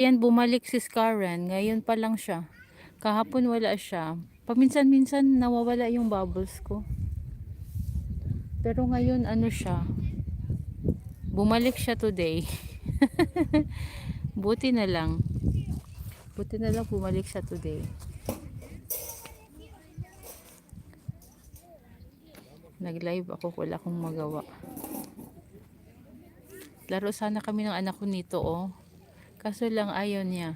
Yan, bumalik si Karen. Ngayon pa lang siya. Kahapon wala siya. Paminsan-minsan nawawala yung bubbles ko. Pero ngayon ano siya. Bumalik siya today. Buti na lang. Buti na lang bumalik siya today. Nag-live ako, wala akong magawa. Laro sana kami ng anak ko nito, oh. Kaso lang ayaw niya.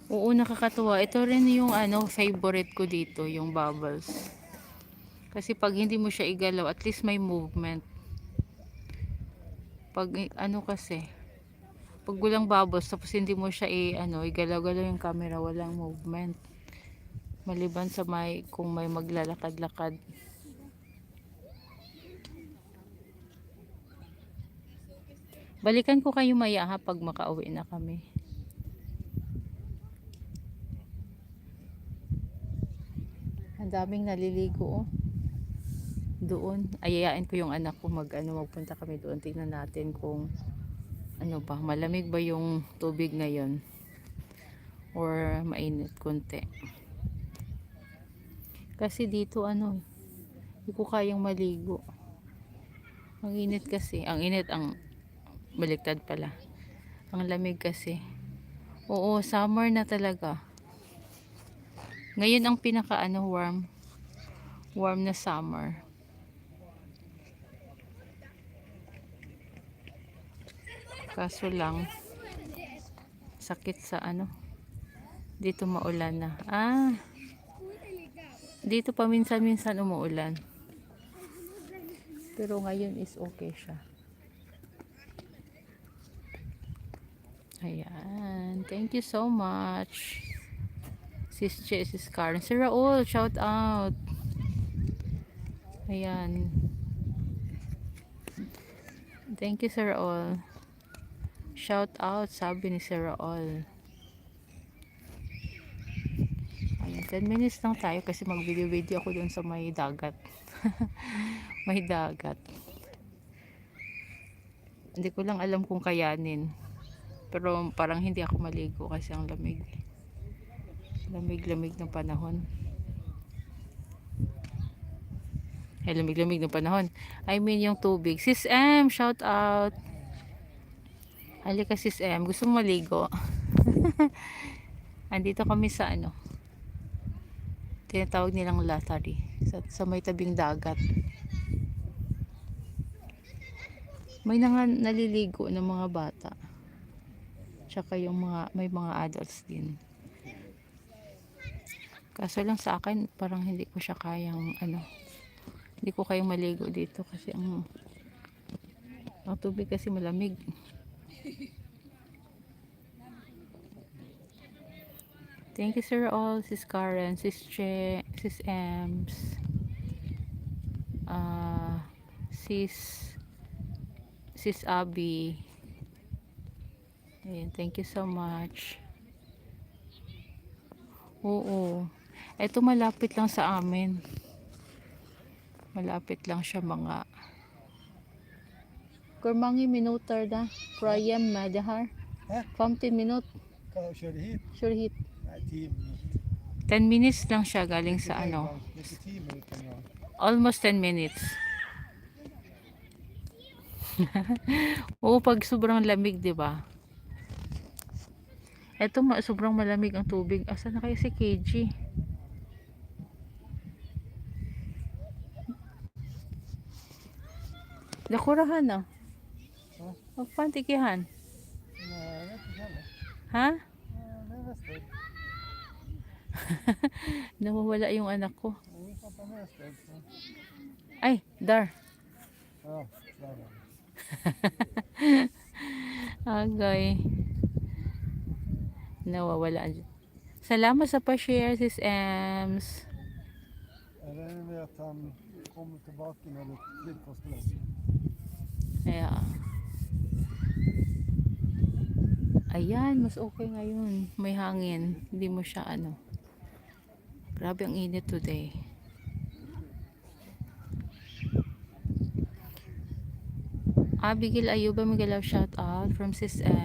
Oo, nakakatuwa. Ito rin yung favorite ko dito, yung bubbles. Kasi pag hindi mo siya igalaw, at least may movement. Pag kasi, pag walang bubbles, tapos hindi mo siya igalaw-galaw yung camera, walang movement. Maliban sa kung may maglalakad-lakad. Balikan ko kayo maya ha, pag makauwi na kami. Ang daming naliligo, oh. Doon, ayayain ko yung anak ko magpunta kami doon. Tingnan natin kung malamig ba yung tubig ngayon or mainit konti. Kasi dito hindi ko kayang maligo. Ang init kasi, ang baliktad pala. Ang lamig kasi. Oo, summer na talaga. Ngayon ang pinaka warm na summer. Kaso lang sakit sa dito maulan na. Dito paminsan-minsan umuulan. Pero ngayon is okay siya. Ayan. Thank you so much. Sis Che, Sis Karen. Si Raul, shout out. Ayan. Thank you, Sir Raul. Shout out, sabi ni Sir Raul. Ayan, 10 minutes lang tayo kasi mag-video-video ako doon sa may dagat. May dagat. Hindi ko lang alam kung kayanin. Pero parang hindi ako maligo kasi ang lamig. Lamig-lamig ng panahon. Lamig-lamig ng panahon. I mean yung tubig. Sis M, shout out. Halika Sis M, gusto mong maligo? Andito kami sa tinatawag nilang Latari. Sa may tabing dagat. May naliligo ng mga bata. Tsaka may mga adults din. Kaso lang sa akin, parang hindi ko siya kayang hindi ko kayang maligo dito kasi ang tubig kasi malamig. Thank you Sir all, Sis Karen, Sis Che, Sis Ems, Sis Abby. Ayan, thank you so much. Oo. Ito malapit lang sa amin. Malapit lang siya mga kurmangi minuter da. Prayam madahar. 15 minute. Sure hit. 10 minutes lang siya galing sa almost 10 minutes. Oo, pag sobrang lamig, 'di ba? Eto sobrang malamig ang tubig. Asa na kayo si KG? Dakurahan na. Magpantikihan. Ha? Nawawala yung anak ko. Ay, Dar. Agay. Nawawala. Salamat sa pa-share, Sis Ems. Yeah. Ayan, mas okay ngayon. May hangin. Hindi mo siya Grabe ang init today. Abigail Ayuba, Miguel shout out from Sis Ann.